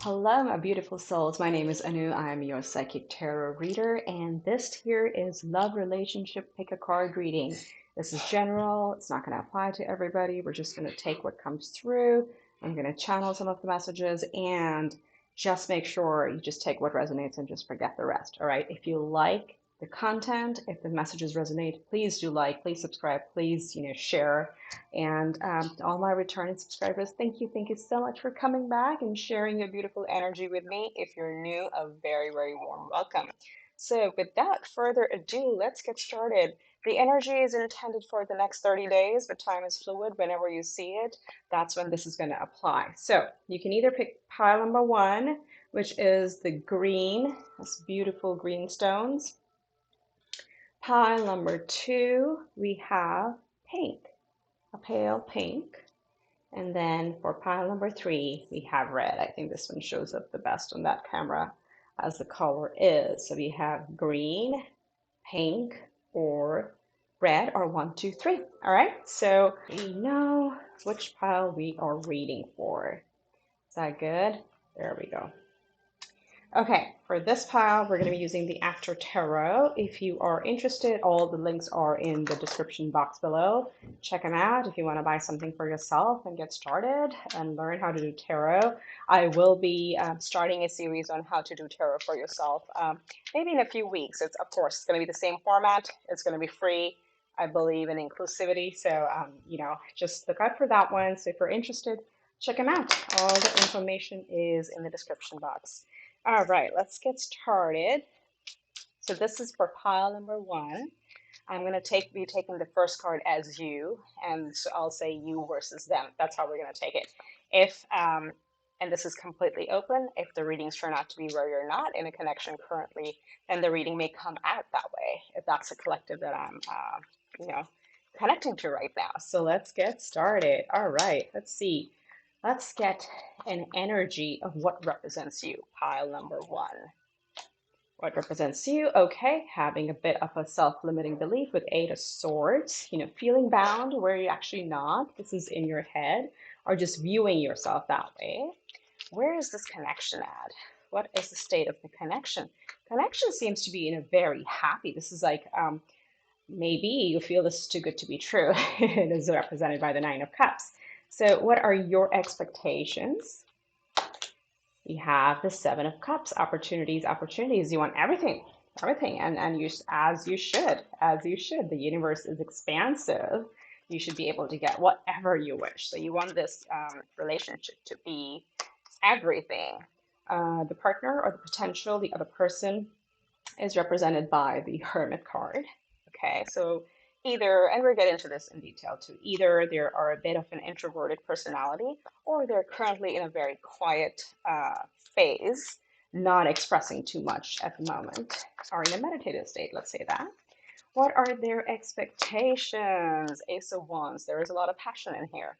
Hello, my beautiful souls. My name is Anu. I am your psychic tarot reader, and this here is love relationship pick a card reading. This is general. It's not going to apply to everybody. We're just going to take what comes through. I'm going to channel some of the messages and just make sure you just take what resonates and just forget the rest. All right. If you like the content, if the messages resonate, please do like, please subscribe, please, share. And to all my returning subscribers, thank you so much for coming back and sharing your beautiful energy with me. If you're new, a very, very warm welcome. So without further ado, let's get started. The energy is intended for the next 30 days, but time is fluid. Whenever you see it, that's when this is going to apply. So you can either pick pile number one, which is the green, this beautiful green stones. Pile number two, we have pink, a pale pink. And then for pile number three, we have red. I think this one shows up the best on that camera as the color is. So we have green, pink, or red, or one, two, three. All right, so we know which pile we are reading for. Is that good? There we go. Okay, for this pile, we're going to be using the After Tarot. If you are interested, all the links are in the description box below. Check them out if you want to buy something for yourself and get started and learn how to do tarot. I will be starting a series on how to do tarot for yourself, maybe in a few weeks. It's, of course, it's going to be the same format. It's going to be free. I believe in inclusivity, so just look out for that one. So if you're interested, check them out. All the information is in the description box. All right, let's get started. So this is for pile number one. I'm going to be taking the first card as you, and so I'll say you versus them. That's how we're going to take it. If and this is completely open. If the readings turn out to be where you're not in a connection currently, then the reading may come out that way. If that's a collective that I'm, connecting to right now. So let's get started. All right, let's see. Let's get an energy of what represents you, pile number one. What represents you? Okay, having a bit of a self-limiting belief with Eight of Swords, feeling bound where you're actually not. This is in your head, or just viewing yourself that way. Where is this connection at? What is the state of the connection? Connection seems to be in a very happy. This is like maybe you feel this is too good to be true. It is represented by the Nine of Cups. So what are your expectations? We have the Seven of Cups, opportunities. You want everything, and you, as you should. The universe is expansive. You should be able to get whatever you wish. So you want this relationship to be everything. The partner or the potential, the other person, is represented by the Hermit card. Okay, so either, and we'll get into this in detail too, either they are a bit of an introverted personality, or they're currently in a very quiet phase, not expressing too much at the moment, or in a meditative state, let's say that. What are their expectations? Ace of Wands. There is a lot of passion in here.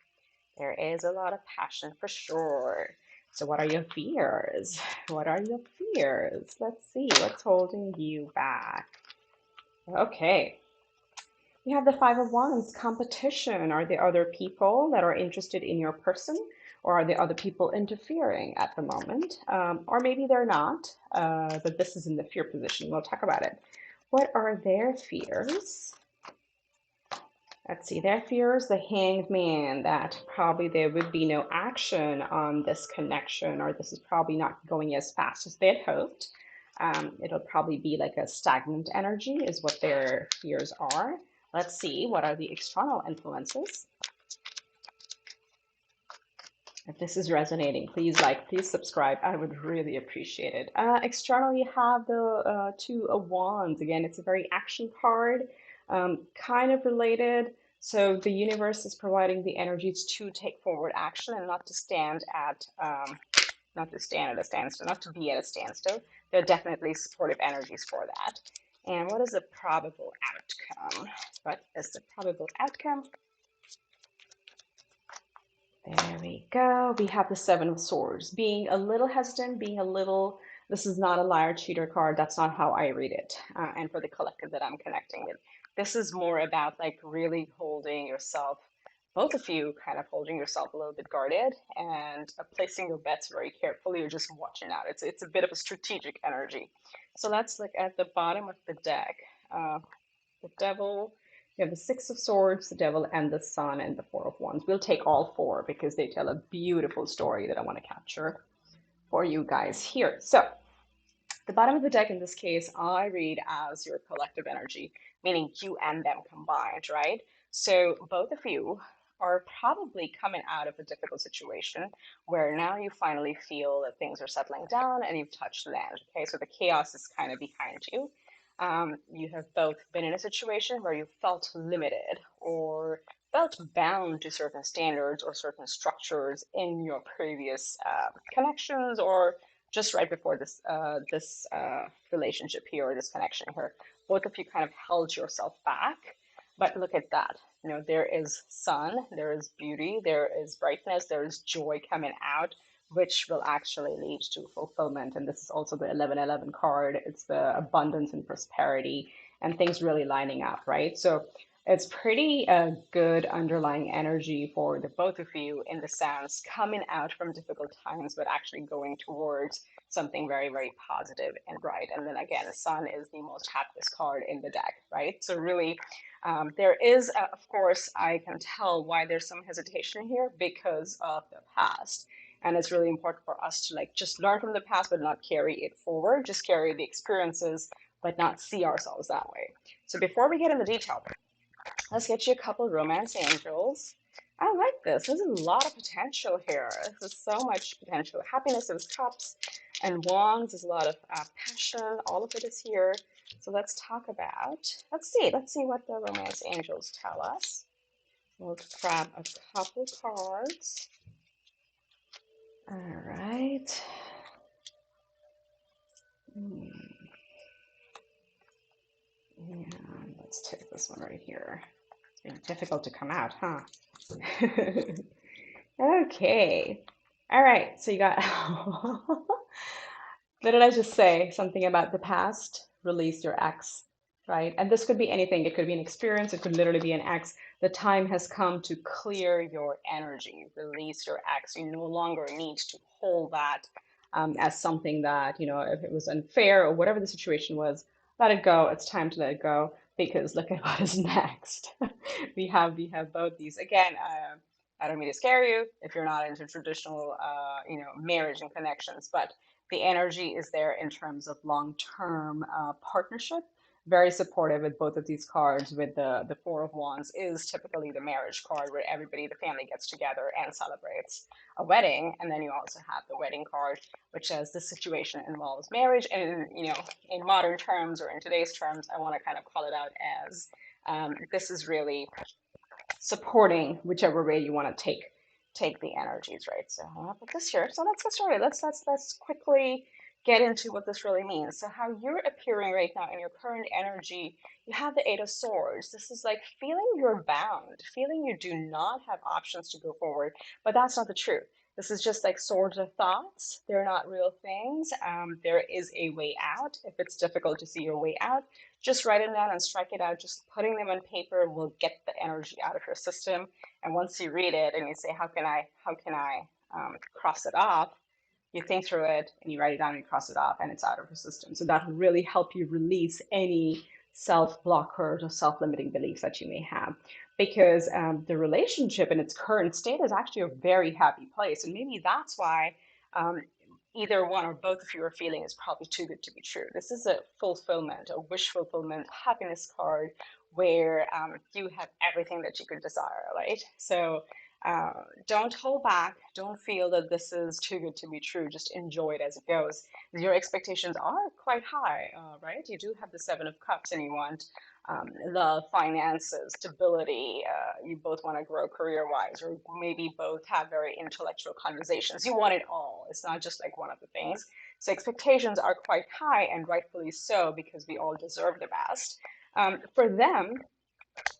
There is a lot of passion for sure. So what are your fears? What are your fears? Let's see, what's holding you back? Okay. You have the Five of Wands, competition. Are there other people that are interested in your person? Or are there other people interfering at the moment? Or maybe they're not, but this is in the fear position. We'll talk about it. What are their fears? Let's see, their fears, the Hanged Man, that probably there would be no action on this connection, or this is probably not going as fast as they had hoped. It'll probably be like a stagnant energy is what their fears are. Let's see, what are the external influences? If this is resonating, please like, please subscribe. I would really appreciate it. External, you have the Two of Wands. Again, it's a very action card, kind of related. So the universe is providing the energies to take forward action and not to stand at a standstill, not to be at a standstill. There are definitely supportive energies for that. And what is the probable outcome? What is the probable outcome? There we go. We have the Seven of Swords. Being a little hesitant, this is not a liar, cheater card. That's not how I read it. And for the collective that I'm connecting with, this is more about like really holding yourself both of you kind of holding yourself a little bit guarded and placing your bets very carefully. You're just watching out. It's a bit of a strategic energy. So let's look at the bottom of the deck. Uh, the Devil, you have the Six of Swords, the Devil, and the Sun, and the Four of Wands. We'll take all four because they tell a beautiful story that I want to capture for you guys here. So the bottom of the deck in this case, I read as your collective energy, meaning you and them combined, right? So both of you are probably coming out of a difficult situation where now you finally feel that things are settling down and you've touched land. Okay, so the chaos is kind of behind you. You have both been in a situation where you felt limited or felt bound to certain standards or certain structures in your previous connections or just right before this relationship here or this connection here. Both of you kind of held yourself back, but look at that. You know, there is sun, there is beauty, there is brightness, there is joy coming out, which will actually lead to fulfillment. And this is also the 1111 card. It's the abundance and prosperity and things really lining up, right? So it's pretty good underlying energy for the both of you in the sense coming out from difficult times, but actually going towards something very, very positive and bright. And then again, the sun is the most happiest card in the deck, right? So really, there is, of course, I can tell why there's some hesitation here because of the past. And it's really important for us to like just learn from the past, but not carry it forward, just carry the experiences, but not see ourselves that way. So before we get into detail, let's get you a couple romance angels. I like this. There's a lot of potential here. There's so much potential. Happiness of cups and wands. There's a lot of passion. All of it is here. So let's talk about, let's see what the romance angels tell us. We'll grab a couple cards. All right. And let's take this one right here. It's been difficult to come out, huh? Okay. All right. So you got, what did I just say? Something about the past, release your ex, right? And this could be anything. It could be an experience. It could literally be an ex. The time has come to clear your energy, release your ex. You no longer need to hold that as something that, you know, if it was unfair or whatever the situation was, let it go. It's time to let it go because look at what is next. We have both these again. I don't mean to scare you if you're not into traditional, you know, marriage and connections, but the energy is there in terms of long-term partnership. Very supportive with both of these cards. With the Four of Wands is typically the marriage card where everybody, the family gets together and celebrates a wedding. And then you also have the wedding card, which says this situation involves marriage. And, you know, in modern terms or in today's terms, I want to kind of call it out as this is really supporting whichever way you want to take the energies, right? So I'll put this here. So let's get started. Let's quickly get into what this really means. So how you're appearing right now in your current energy, you have the Eight of Swords. This is like feeling you're bound, feeling you do not have options to go forward, but that's not the truth. This is just like swords of thoughts. They're not real things. There is a way out. If it's difficult to see your way out, just write them down and strike it out. Just putting them on paper will get the energy out of your system. And once you read it and you say, how can I cross it off? You think through it and you write it down and you cross it off and it's out of your system. So that will really help you release any self-blockers or self-limiting beliefs that you may have. Because the relationship in its current state is actually a very happy place. And maybe that's why um, either one or both of you are feeling is probably too good to be true. This is a fulfillment, a wish fulfillment, happiness card where you have everything that you could desire, right? So don't hold back. Don't feel that this is too good to be true. Just enjoy it as it goes. Your expectations are quite high, right? You do have the Seven of Cups and you want love, finances, stability. You both want to grow career-wise, or maybe both have very intellectual conversations. You want it all. It's not just like one of the things. So expectations are quite high, and rightfully so, because we all deserve the best. For them,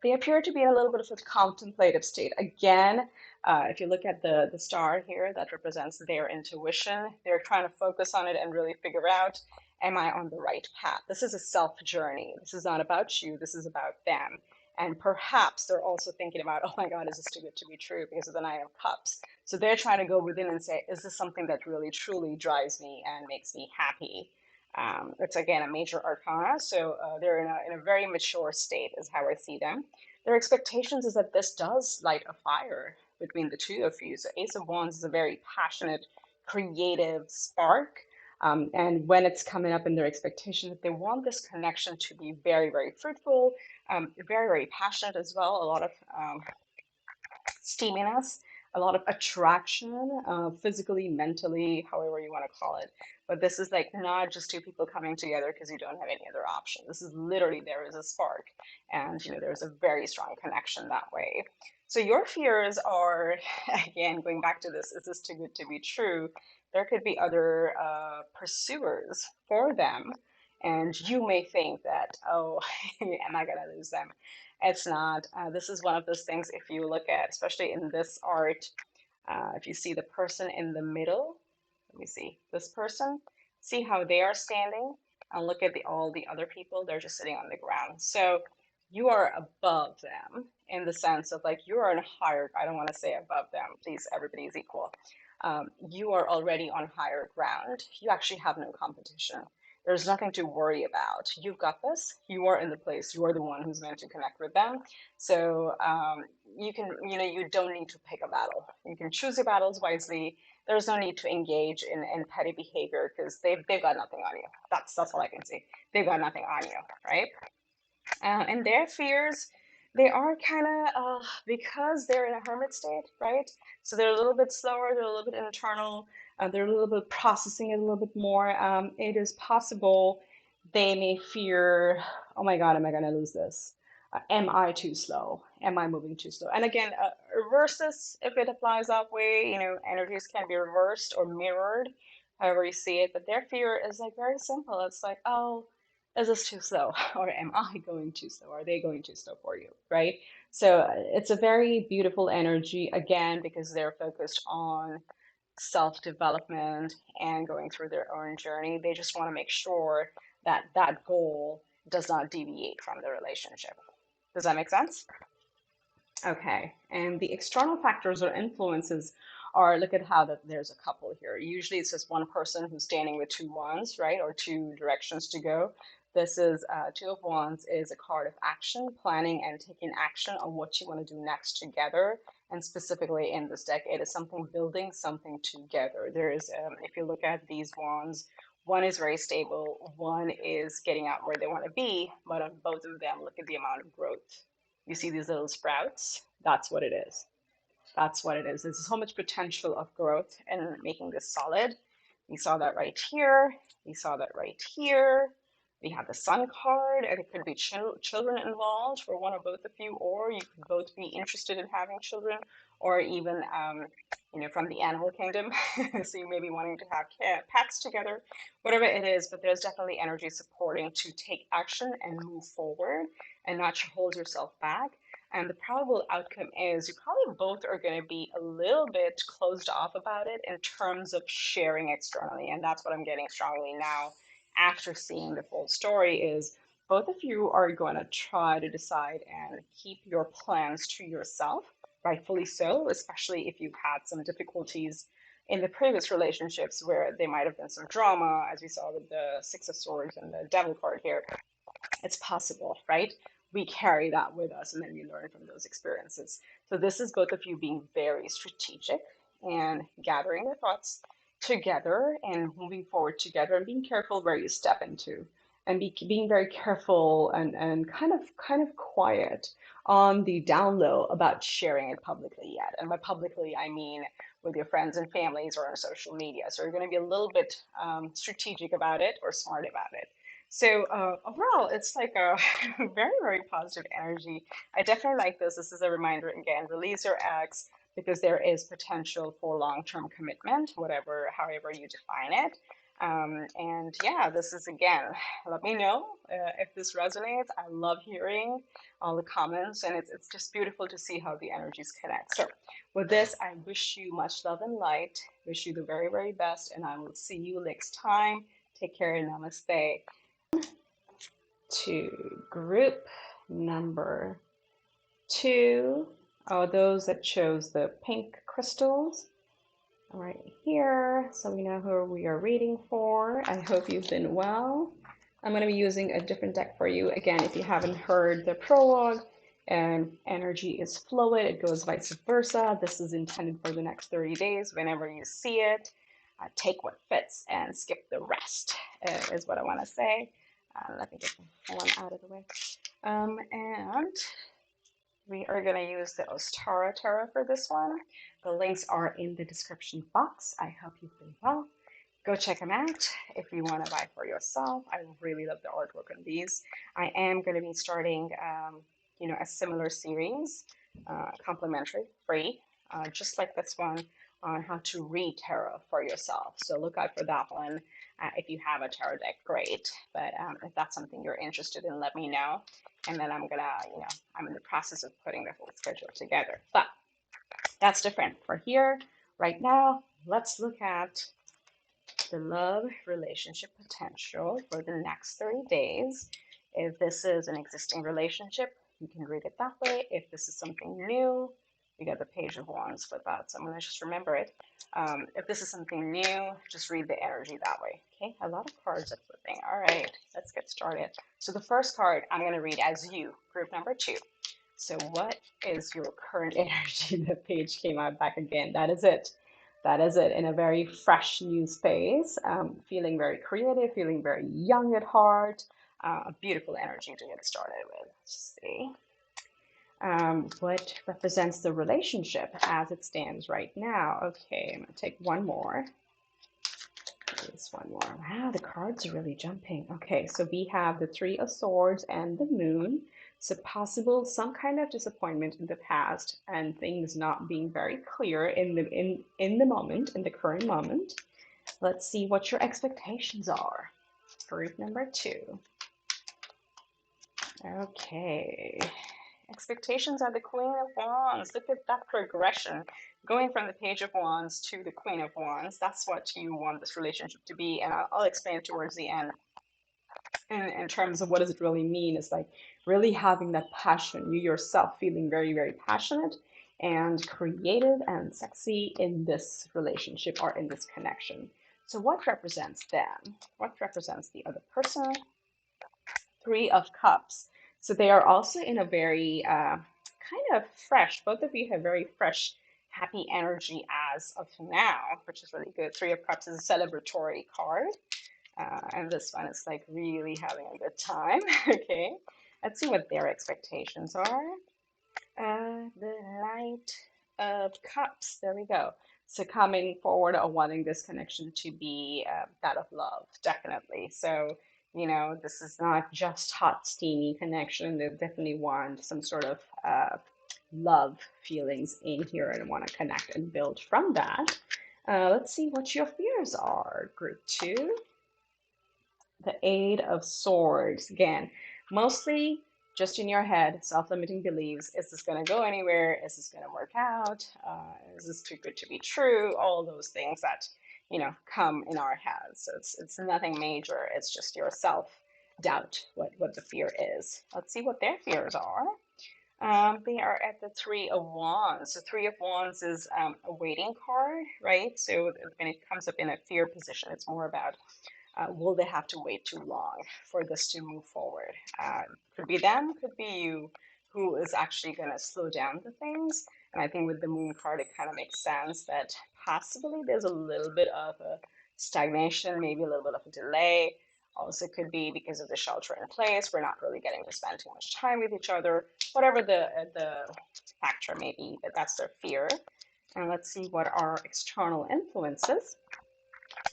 they appear to be in a little bit of a contemplative state. Again, if you look at the star here, that represents their intuition. They're trying to focus on it and really figure out, am I on the right path? This is a self journey. This is not about you. This is about them. And perhaps they're also thinking about, oh my God, is this too good to be true because of the Nine of Cups? So they're trying to go within and say, is this something that really truly drives me and makes me happy? It's again a major arcana, so they're in a very mature state, is how I see them. Their expectations is that this does light a fire between the two of you. So Ace of Wands is a very passionate, creative spark. And when it's coming up in their expectations, they want this connection to be very, very fruitful, very, very passionate as well. A lot of steaminess, a lot of attraction, physically, mentally, however you want to call it. But this is like not just two people coming together because you don't have any other option. This is literally there is a spark, and there's a very strong connection that way. So your fears are, again, going back to this: is this too good to be true? There could be other pursuers for them, and you may think that, oh, am I gonna lose them? It's not. This is one of those things, if you look at, especially in this art, if you see the person in the middle, let me see, this person, see how they are standing, and look at all the other people, they're just sitting on the ground. So you are above them in the sense of like you are in a higher, I don't want to say above them, please, everybody is equal. You are already on higher ground. You actually have no competition. There's nothing to worry about. You've got this. You are in the place. You are the one who's meant to connect with them. So you can, you don't need to pick a battle. You can choose your battles wisely. There's no need to engage in petty behavior because they've got nothing on you. That's all I can see. They've got nothing on you, right? And their fears, they are kind of because they're in a hermit state, right? So they're a little bit slower, they're a little bit internal, they're a little bit processing it a little bit more. It is possible they may fear, oh my God, am I going to lose this? Am I too slow? Am I moving too slow? And again, reverse this if it applies that way. Energies can be reversed or mirrored, however you see it. But their fear is like very simple. It's like, oh, is this too slow? Or am I going too slow? Are they going too slow for you? Right? So it's a very beautiful energy, again, because they're focused on self development and going through their own journey. They just want to make sure that that goal does not deviate from the relationship. Does that make sense? Okay, and the external factors or influences are, look at how that there's a couple here. Usually it's just one person who's standing with two wands, right, or two directions to go. This is Two of Wands is a card of action, planning and taking action on what you want to do next together. And specifically in this deck, it is something building something together. There is, if you look at these wands, one is very stable, one is getting out where they want to be, but on both of them, look at the amount of growth. You see these little sprouts? That's what it is. That's what it is. There's so much potential of growth and making this solid. We saw that right here. We saw that right here. We have the Sun card, and it could be children involved for one or both of you, or you could both be interested in having children, or even, from the animal kingdom. So you may be wanting to have pets together, whatever it is, but there's definitely energy supporting to take action and move forward and not hold yourself back. And the probable outcome is you probably both are going to be a little bit closed off about it in terms of sharing externally. And that's what I'm getting strongly now after seeing the full story is both of you are going to try to decide and keep your plans to yourself, rightfully so, especially if you've had some difficulties in the previous relationships where there might have been some drama, as we saw with the Six of Swords and the Devil card here. It's possible, right? We carry that with us and then we learn from those experiences. So this is both of you being very strategic and gathering your thoughts together and moving forward together and being careful where you step into and being very careful and kind of quiet on the down low about sharing it publicly yet. And by publicly, I mean with your friends and families or on social media. So you're going to be a little bit strategic about it or smart about it. So overall, it's like a very, very positive energy. I definitely like this. This is a reminder again, release your ex because there is potential for long-term commitment, however you define it. And yeah, this is again, let me know if this resonates. I love hearing all the comments, and it's just beautiful to see how the energies connect. So with this, I wish you much love and light, wish you the very, very best, and I will see you next time. Take care and namaste. To group number two are those that chose the pink crystals right here, so we know who we are reading for. I hope you've been well. I'm going to be using a different deck for you. Again, if you haven't heard the prologue, and energy is fluid, it goes vice versa. This is intended for the next 30 days. Whenever you see it, take what fits and skip the rest, is what I want to say. Let me get the one out of the way. And we are going to use the Ostara Tarot for this one. The links are in the description box. I hope you've been well. Go check them out if you want to buy for yourself. I really love the artwork on these. I am going to be starting, a similar series, complimentary, free, just like this one, on how to read tarot for yourself. So look out for that one. If you have a tarot deck, great. But if that's something you're interested in, let me know. And then I'm in the process of putting the whole schedule together. But that's different. For here, right now, let's look at the love relationship potential for the next 30 days. If this is an existing relationship, you can read it that way. If this is something new, you got the Page of Wands for that. So I'm going to just remember it. If this is something new, just read the energy that way. Okay, a lot of cards are flipping. All right, let's get started. So the first card I'm going to read as you, group number 2. So what is your current energy? The page came out back again. That is it. That is it. In a very fresh new space, feeling very creative, feeling very young at heart. A beautiful energy to get started with. Let's see. What represents the relationship as it stands right now? Okay, I'm going to take one more. There's one more. Wow, the cards are really jumping. Okay, so we have the Three of Swords and the Moon. So possible some kind of disappointment in the past and things not being very clear in the moment, in the current moment. Let's see what your expectations are. Group number 2. Okay. Expectations are the Queen of Wands. Look at that progression. Going from the Page of Wands to the Queen of Wands. That's what you want this relationship to be. And I'll explain towards the end in terms of what does it really mean. It's like really having that passion, you yourself feeling very, very passionate and creative and sexy in this relationship or in this connection. So what represents them? What represents the other person? Three of Cups. So they are also in a very kind of fresh, both of you have very fresh, happy energy as of now, which is really good. Three of Cups is a celebratory card. And this one is like really having a good time. Okay, let's see what their expectations are. The Knight of Cups. There we go. So coming forward or wanting this connection to be that of love, definitely. So, this is not just hot, steamy connection. They definitely want some sort of love feelings in here and want to connect and build from that. Let's see what your fears are, group 2. The Eight of Swords. Again, mostly just in your head, self-limiting beliefs. Is this going to go anywhere? Is this going to work out? Is this too good to be true? All those things that, come in our heads. So it's nothing major. It's just your self-doubt, what the fear is. Let's see what their fears are. They are at the Three of Wands. So Three of Wands is a waiting card, right? So when it comes up in a fear position, it's more about will they have to wait too long for this to move forward? Could be them, could be you, who is actually going to slow down the things. And I think with the moon card, it kind of makes sense that possibly there's a little bit of a stagnation, maybe a little bit of a delay. Also could be because of the shelter in place. We're not really getting to spend too much time with each other, whatever the factor may be, but that's their fear. And let's see what are external influences.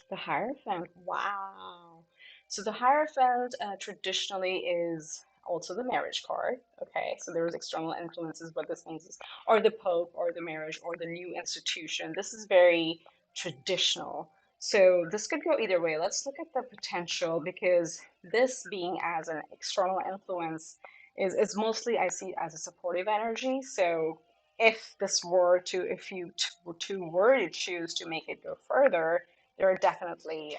The Hierophant, wow. So the Hierophant traditionally is also the marriage card. Okay, so there's external influences. What this means is, or the Pope, or the marriage, or the new institution. This is very traditional. So this could go either way. Let's look at the potential because this being as an external influence is mostly I see as a supportive energy. So if this were to, if you two were to choose to make it go further, there are definitely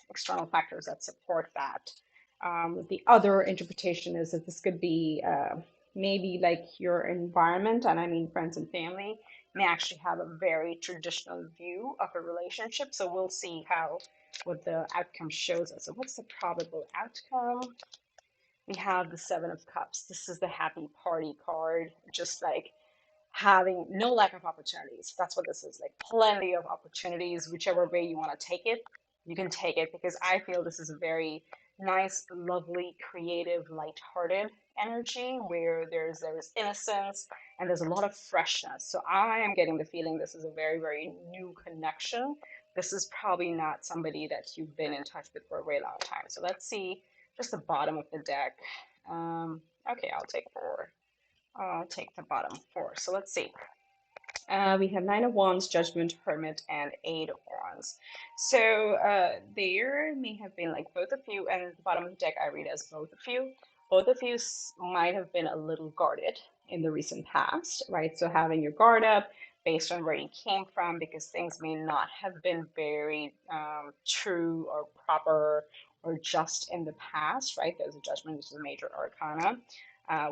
external factors that support that. The other interpretation is that this could be maybe like your environment, and I mean friends and family, may actually have a very traditional view of a relationship. So we'll see how what the outcome shows us. So what's the probable outcome? We have the Seven of Cups. This is the happy party card, just like having no lack of opportunities. That's what this is, like plenty of opportunities, whichever way you want to take it, you can take it, because I feel this is a very nice, lovely, creative, light-hearted energy where there's innocence and there's a lot of freshness. So I am getting the feeling this is a very, very new connection. This is probably not somebody that you've been in touch with for a very long time. So let's see just the bottom of the deck. Okay, I'll take the bottom four. So let's see. We have Nine of Wands, Judgment, Hermit, and Eight of Wands. So there may have been like both of you, and at the bottom of the deck I read as both of you. Both of you might have been a little guarded in the recent past, right? So having your guard up based on where you came from, because things may not have been very true or proper or just in the past, right? There's a Judgment, which is a major arcana,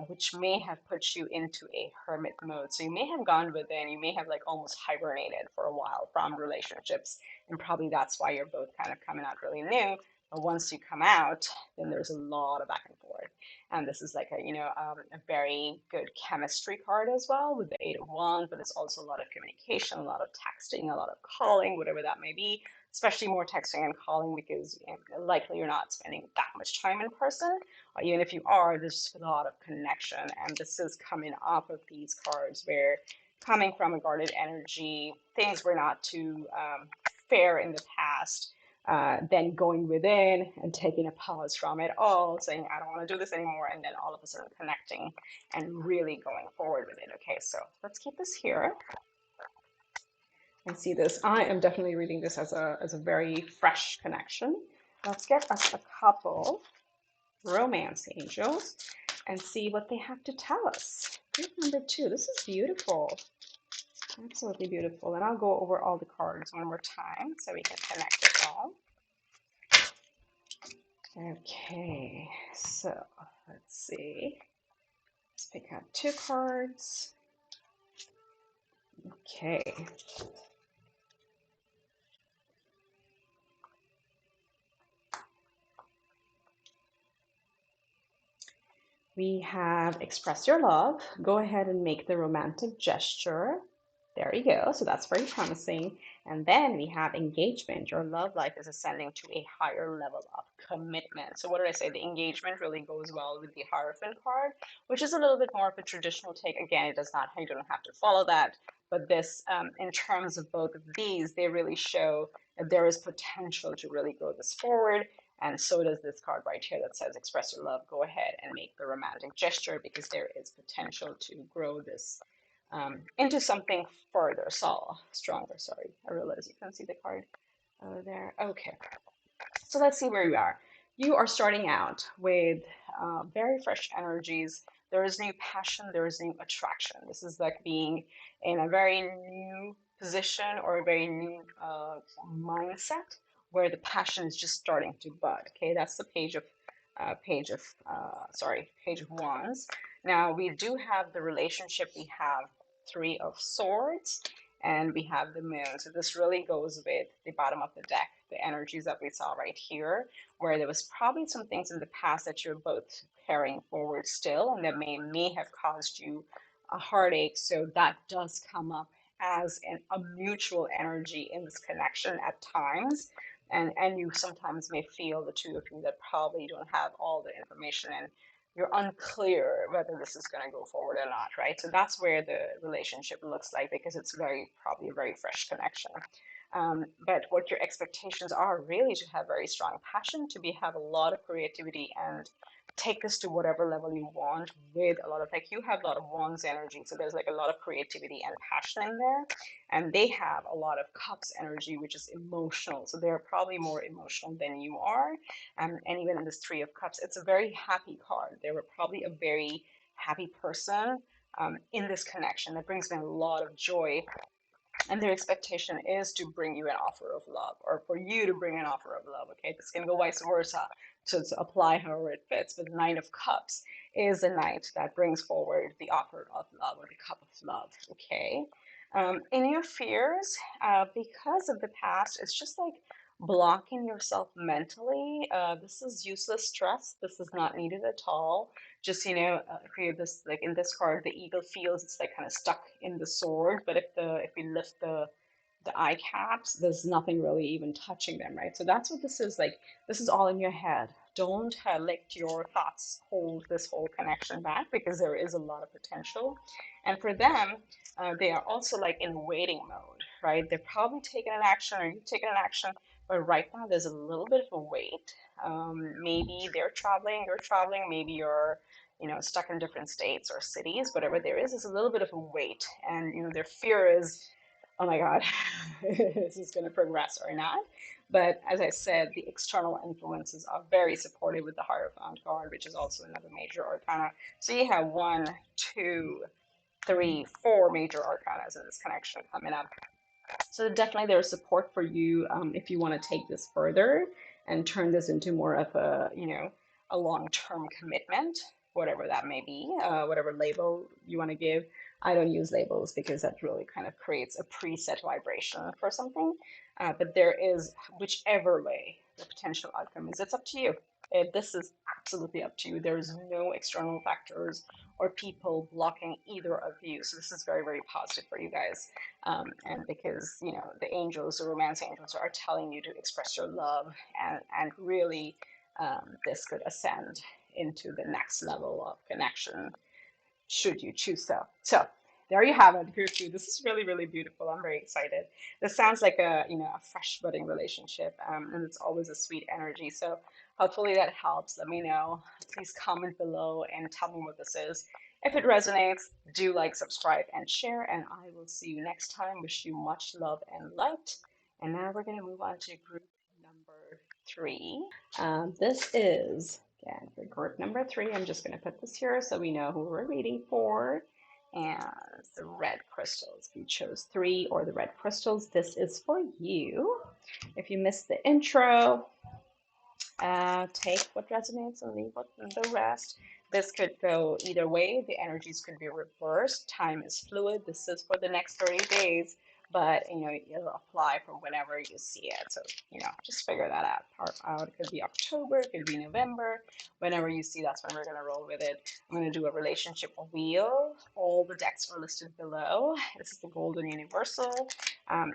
which may have put you into a hermit mode. So you may have gone within, you may have like almost hibernated for a while from relationships, and probably that's why you're both kind of coming out really new. But once you come out, then there's a lot of back and forth. And this is like a very good chemistry card as well with the Eight of Wands, but it's also a lot of communication, a lot of texting, a lot of calling, whatever that may be, especially more texting and calling because likely you're not spending that much time in person. Even if you are, there's a lot of connection. And this is coming off of these cards where coming from a guarded energy, things were not too fair in the past. Then going within and taking a pause from it all, saying, I don't want to do this anymore, and then all of a sudden connecting and really going forward with it. Okay, so let's keep this here and see this. I am definitely reading this as a very fresh connection. Let's get us a couple romance angels and see what they have to tell us. Group number two. This is beautiful. Absolutely beautiful. And I'll go over all the cards one more time so we can connect it all. Okay, so let's see. Let's pick out two cards. Okay. We have express your love. Go ahead and make the romantic gesture. There you go. So that's very promising. And then we have engagement. Your love life is ascending to a higher level of commitment. So what did I say? The engagement really goes well with the Hierophant card, which is a little bit more of a traditional take. Again, it does not, you don't have to follow that. But this, in terms of both of these, they really show that there is potential to really go this forward. And so does this card right here that says express your love. Go ahead and make the romantic gesture because there is potential to grow this into something further, stronger. Sorry, I realize you can't see the card there. Okay, so let's see where you are. You are starting out with very fresh energies. There is new passion, there is new attraction. This is like being in a very new position or a very new mindset where the passion is just starting to bud. Okay, that's the page of wands. Now we do have the relationship. We have Three of Swords and we have the moon. So this really goes with the bottom of the deck, the energies that we saw right here, where there was probably some things in the past that you're both carrying forward still, and that may have caused you a heartache. So that does come up as a mutual energy in this connection at times. And you sometimes may feel, the two of you, that probably don't have all the information and you're unclear whether this is going to go forward or not, right? So that's where the relationship looks like because it's probably a very fresh connection. But what your expectations are really to have very strong passion, have a lot of creativity and take this to whatever level you want with a lot of, like, you have a lot of wands energy. So there's like a lot of creativity and passion in there. And they have a lot of cups energy, which is emotional. So they're probably more emotional than you are. And even in this Three of Cups, it's a very happy card. They were probably a very happy person in this connection. That brings me a lot of joy and their expectation is to bring you an offer of love, or for you to bring an offer of love. Okay, this can go vice versa, to apply however it fits. But the Nine of Cups is the knight that brings forward the offer of love, or the cup of love. Okay, in your fears, because of the past, it's just like blocking yourself mentally. This is useless stress. This is not needed at all. Just, create this, like in this card, the eagle feels it's like kind of stuck in the sword. But if we lift the eye caps, there's nothing really even touching them, right? So that's what this is like. This is all in your head. Don't let your thoughts hold this whole connection back, because there is a lot of potential. And for them, they are also like in waiting mode, right? They're probably taking an action, or you've taken an action, but right now there's a little bit of a wait. Maybe they're traveling, you're traveling, maybe you're stuck in different states or cities. Whatever there is a little bit of a wait, and their fear is, oh my God, this is going to progress or not. But as I said, the external influences are very supportive with the Hierophant card, which is also another major arcana. So you have one, two, three, four major arcanas in this connection coming up. So definitely there's support for you, if you want to take this further and turn this into more of a long-term commitment, whatever that may be, whatever label you want to give. I don't use labels because that really kind of creates a preset vibration for something. But there is, whichever way the potential outcome is, it's up to you. This is absolutely up to you. There is no external factors or people blocking either of you. So this is very, very positive for you guys. And because the angels, the romance angels, are telling you to express your love, and really, this could ascend into the next level of connection, should you choose so. So there you have it, group two. This is really, really beautiful. I'm very excited. This sounds like a fresh budding relationship, and it's always a sweet energy. So hopefully that helps. Let me know. Please comment below and tell me what this is. If it resonates, do like, subscribe, and share, and I will see you next time. Wish you much love and light. And now we're going to move on to group number three. This is, again, for group number three. I'm just going to put this here so we know who we're reading for. And the red crystals. If you chose three or the red crystals, this is for you. If you missed the intro, take what resonates and leave the rest. This could go either way. The energies could be reversed. Time is fluid. This is for the next 30 days, but it'll apply from whenever you see it. So just figure that out. It could be October, it could be November. Whenever you see, that's when we're gonna roll with it. I'm gonna do a relationship wheel. All the decks are listed below. This is the Golden Universal.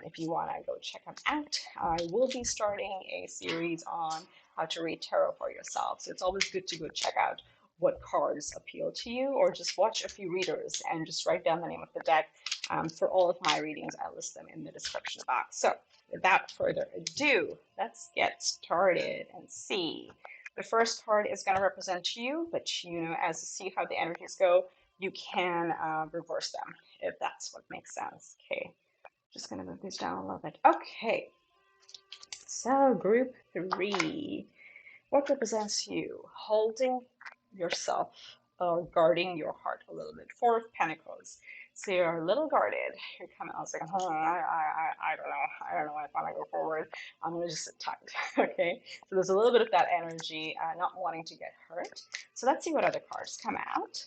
If you wanna go check them out, I will be starting a series on how to read tarot for yourself. So it's always good to go check out what cards appeal to you, or just watch a few readers and just write down the name of the deck. For all of my readings, I list them in the description box. So without further ado, let's get started and see. The first card is going to represent you, but as you see how the energies go, you can reverse them if that's what makes sense. Okay, just going to move these down a little bit. Okay, so group three. What represents you? Holding yourself, or guarding your heart a little bit. Four of Pentacles. So you're a little guarded. You're kind of, I was like, I don't know. I don't know if I want to go forward. I'm going to just sit tight. Okay. So there's a little bit of that energy, not wanting to get hurt. So let's see what other cards come out.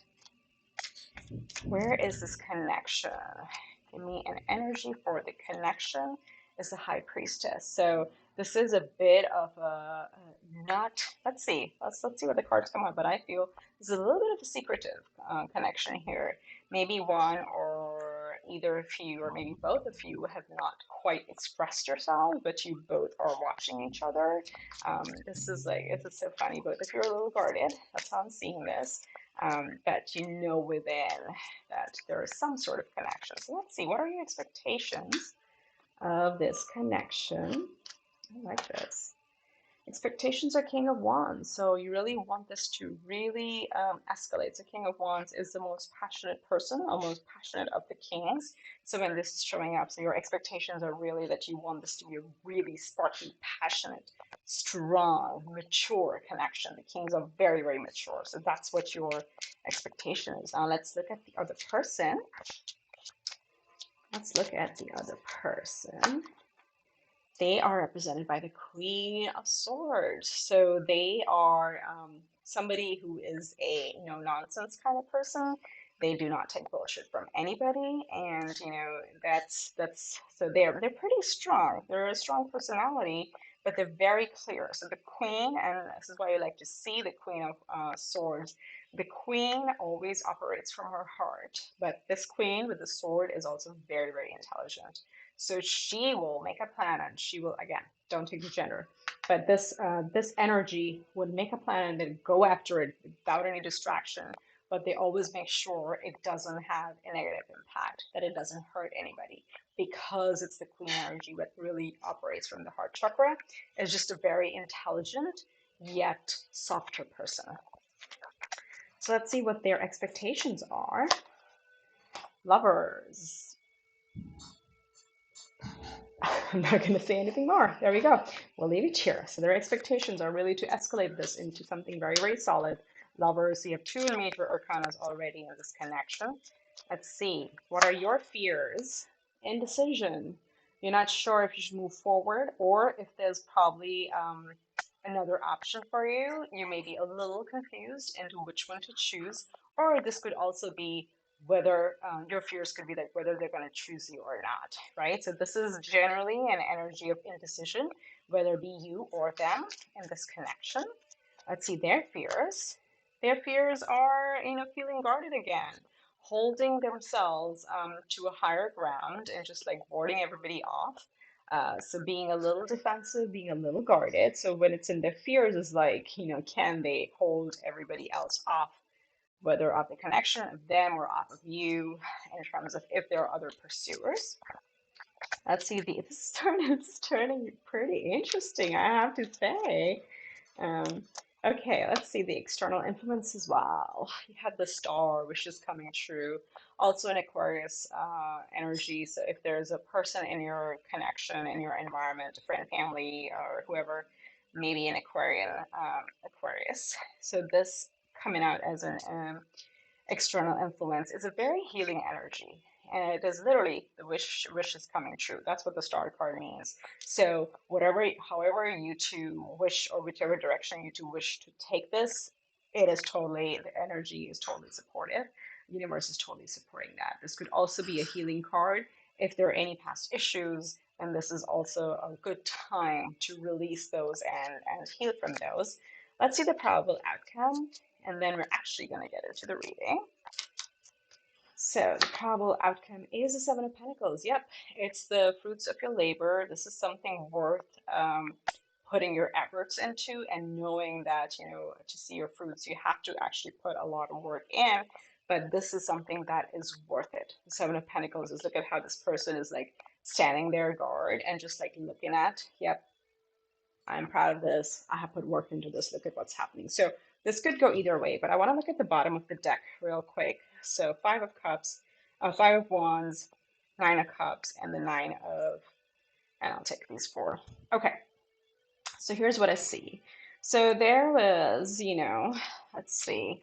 Where is this connection? Give me an energy for the connection. Is the High Priestess. So this is a bit of a not. Let's see. Let's see what the cards come up. But I feel this is a little bit of a secretive connection here. Maybe one or either of you, or maybe both of you, have not quite expressed yourselves, but you both are watching each other. This is like, it's so funny. Both of you are a little guarded. That's how I'm seeing this. But within that there is some sort of connection. So let's see, what are your expectations of this connection? I like this. Expectations are King of Wands, so you really want this to really escalate. So King of Wands is the most passionate person, or most passionate of the kings. So when this is showing up, so your expectations are really that you want this to be a really sparky, passionate, strong, mature connection. The kings are very, very mature. So that's what your expectation is. Now let's look at the other person. Let's look at the other person. They are represented by the Queen of Swords. So they are somebody who is a no nonsense kind of person. They do not take bullshit from anybody, and that's so they're pretty strong. They're a strong personality, but they're very clear. So the Queen, and this is why you like to see the Queen of Swords. The Queen always operates from her heart, but this Queen with the sword is also very, very intelligent. So she will make a plan and she will, again, don't take the gender, but this energy would make a plan and then go after it without any distraction. But they always make sure it doesn't have a negative impact, that it doesn't hurt anybody, because it's the queen energy that really operates from the heart chakra. It's just a very intelligent yet softer person. So let's see what their expectations are. Lovers. I'm not going to say anything more. There we go. We'll leave it here. So their expectations are really to escalate this into something very, very solid. Lovers, you have two major arcanas already in this connection. Let's see. What are your fears? Indecision. You're not sure if you should move forward or if there's probably another option for you. You may be a little confused into which one to choose, or this could also be whether your fears could be like whether they're going to choose you or not, right? So this is generally an energy of indecision, whether it be you or them in this connection. Let's see their fears. Their fears are, feeling guarded again, holding themselves to a higher ground and just like warding everybody off. So being a little defensive, being a little guarded. So when it's in their fears, is like, can they hold everybody else off, whether off the connection of them or off of you, in terms of if there are other pursuers. Let's see, this is turning pretty interesting, I have to say. Um, okay, let's see the external influence as well. You had the star, which is coming true. Also an Aquarius energy. So if there's a person in your connection, in your environment, a friend, family, or whoever, maybe an Aquarius. So this coming out as an external influence is a very healing energy. And it is literally the wish is coming true. That's what the star card means. So however you two wish, or whichever direction you two wish to take this, the energy is totally supportive. The universe is totally supporting that. This could also be a healing card. If there are any past issues, then this is also a good time to release those and heal from those. Let's see the probable outcome, and then we're actually going to get into the reading. So the probable outcome is the Seven of Pentacles. Yep, it's the fruits of your labor. This is something worth putting your efforts into, and knowing that, to see your fruits, you have to actually put a lot of work in. But this is something that is worth it. The Seven of Pentacles is, look at how this person is like standing their guard and just like looking at, yep, I'm proud of this. I have put work into this. Look at what's happening. So this could go either way, but I want to look at the bottom of the deck real quick. So Five of Cups, Five of Wands, Nine of Cups, and the and I'll take these four. Okay, so here's what I see. So there was, let's see,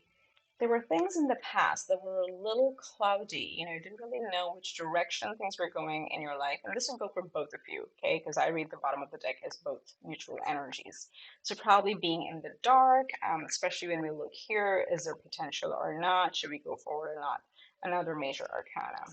there were things in the past that were a little cloudy. You didn't really know which direction things were going in your life. And this will go for both of you, okay? Because I read the bottom of the deck as both mutual energies. So probably being in the dark, especially when we look here, is there potential or not? Should we go forward or not? Another major arcana.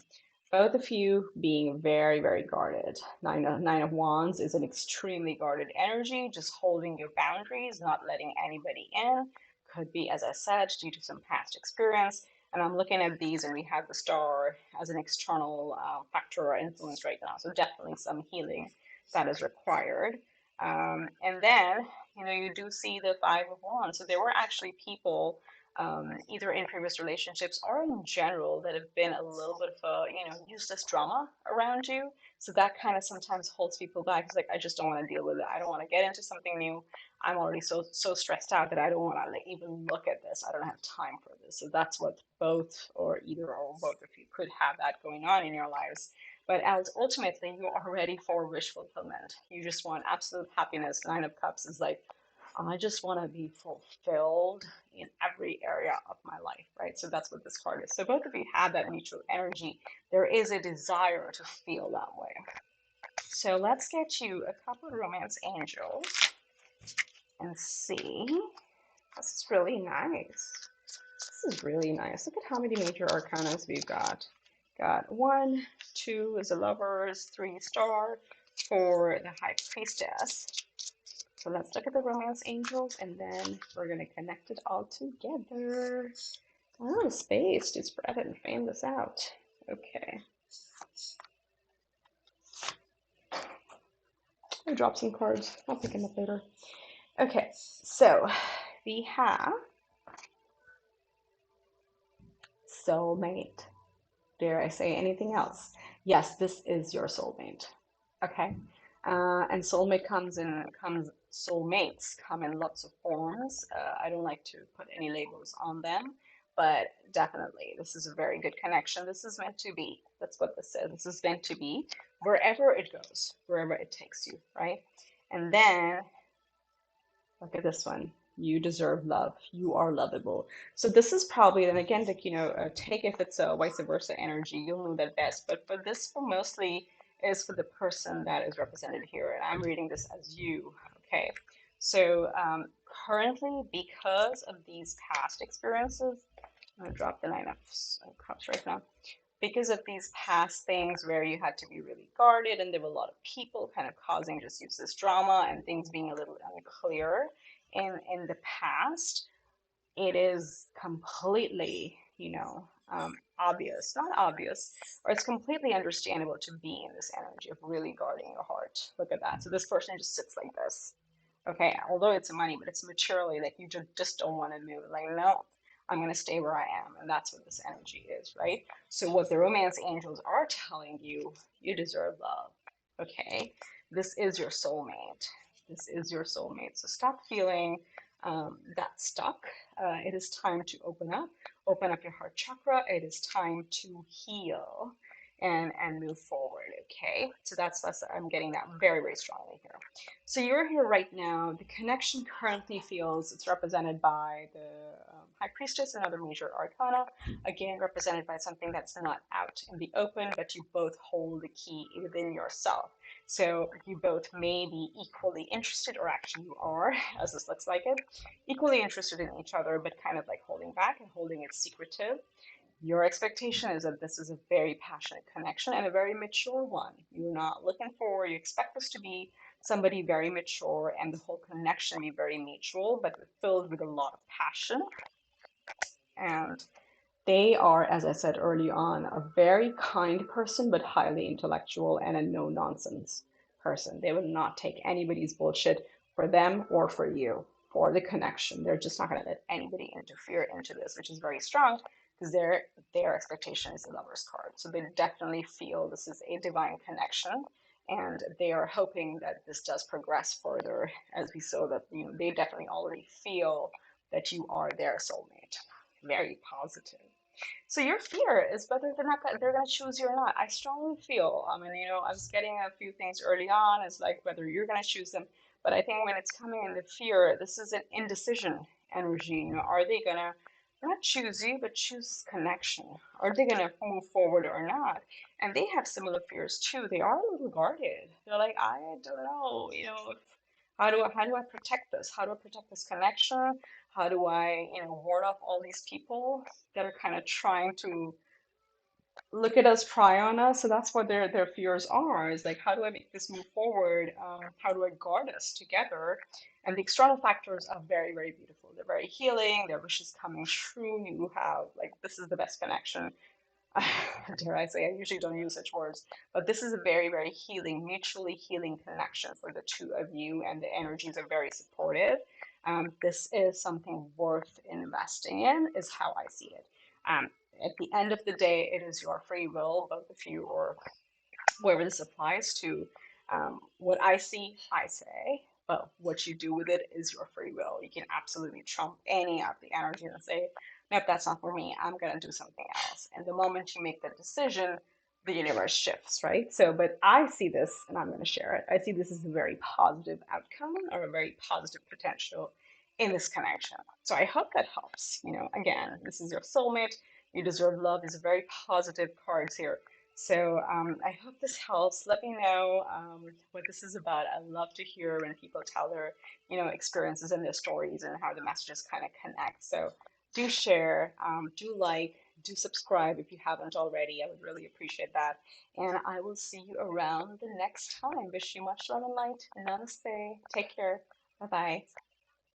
Both of you being very, very guarded. Nine of Wands is an extremely guarded energy, just holding your boundaries, not letting anybody in. Could be, as I said, due to some past experience. And I'm looking at these, and we have the star as an external factor or influence right now. So definitely some healing that is required. And then, you do see the Five of Wands. So there were actually people, either in previous relationships or in general, that have been a little bit of a, useless drama around you. So that kind of sometimes holds people back. It's like, I just don't want to deal with it. I don't want to get into something new. I'm already so stressed out that I don't want to even look at this. I don't have time for this. So that's what both, or either or both of you could have that going on in your lives. But ultimately, you are ready for wish fulfillment. You just want absolute happiness. Nine of Cups is like, I just want to be fulfilled in every area of my life, right? So that's what this card is. So both of you have that mutual energy. There is a desire to feel that way. So let's get you a couple of romance angels and see. This is really nice. This is really nice. Look at how many major arcanas we've got. Got 1, 2 is the lovers, 3 star, 4 the high priestess. So let's look at the romance angels and then we're going to connect it all together. Oh, space to spread it and fan this out. Okay. I dropped some cards. I'll pick them up later. Okay, so we have soulmate. Dare I say anything else? Yes, this is your soulmate. Okay. And soulmates come in lots of forms. I don't like to put any labels on them, but definitely this is a very good connection. This is meant to be. That's what this is. This is meant to be wherever it goes, wherever it takes you, right? And then look at this one. You deserve love. You are lovable. So this is probably, and again, like, take if it's a vice versa energy, you'll know that best. But for this, for mostly is for the person that is represented here. And I'm reading this as you. Okay. So currently, because of these past experiences, I'm going to drop the Nine of Cups right now because of these past things where you had to be really guarded and there were a lot of people kind of causing just useless drama and things being a little unclear in the past, it is completely, obvious, not obvious, or it's completely understandable to be in this energy of really guarding your heart. Look at that. So this person just sits like this. Okay, although it's money, but it's materially like you just don't want to move. Like, no, I'm going to stay where I am. And that's what this energy is, right? So, what the romance angels are telling you, you deserve love. Okay, this is your soulmate. This is your soulmate. So, stop feeling that stuck. It is time to open up your heart chakra. It is time to heal and move forward. Okay, so that's I'm getting that very, very strongly here. So you're here right now. The connection currently feels it's represented by the High Priestess, another major arcana, again represented by something that's not out in the open, but you both hold the key within yourself. So you both may be equally interested, or actually you are, as this looks like it, equally interested in each other, but kind of like holding back and holding it secretive. Your expectation is that this is a very passionate connection and a very mature one. You're not looking for, you expect this to be somebody very mature and the whole connection be very mutual, but filled with a lot of passion. And they are, as I said early on, a very kind person, but highly intellectual and a no nonsense person. They would not take anybody's bullshit for them or for you, for the connection. They're just not going to let anybody interfere into this, which is very strong because their expectation is the lover's card. So they definitely feel this is a divine connection. And they are hoping that this does progress further, as we saw that they definitely already feel that you are their soulmate. Very positive. So your fear is whether they're gonna choose you or not. I strongly feel. I mean, I was getting a few things early on. It's like whether you're gonna choose them, but I think when it's coming in the fear, this is an indecision energy. Are they gonna not choose you, but choose connection? Are they gonna move forward or not? And they have similar fears too. They are a little guarded. They're like, I don't know. How do I protect this? How do I protect this connection? How do I, ward off all these people that are kind of trying to look at us, pry on us? So that's what their fears are. Is like, how do I make this move forward? How do I guard us together? And the external factors are very, very beautiful. They're very healing. Their wishes coming true. You have like this is the best connection. Dare I say, I usually don't use such words, but this is a very, very healing, mutually healing connection for the two of you, and the energies are very supportive. This is something worth investing in, is how I see it. Um, at the end of the day, it is your free will, both of you, or whoever this applies to. What I see, I say, but what you do with it is your free will. You can absolutely trump any of the energy and say, nope, that's not for me. I'm going to do something else. And the moment you make that decision, the universe shifts, right? So, but I see this, and I'm going to share it. I see this as a very positive outcome or a very positive potential in this connection. So I hope that helps. Again, this is your soulmate. You deserve love. These are very positive cards here. So I hope this helps. Let me know what this is about. I love to hear when people tell their, experiences and their stories and how the messages kind of connect. So do share, do like, do subscribe if you haven't already. I would really appreciate that. And I will see you around the next time. Wish you much love and light. Namaste. Take care. Bye bye.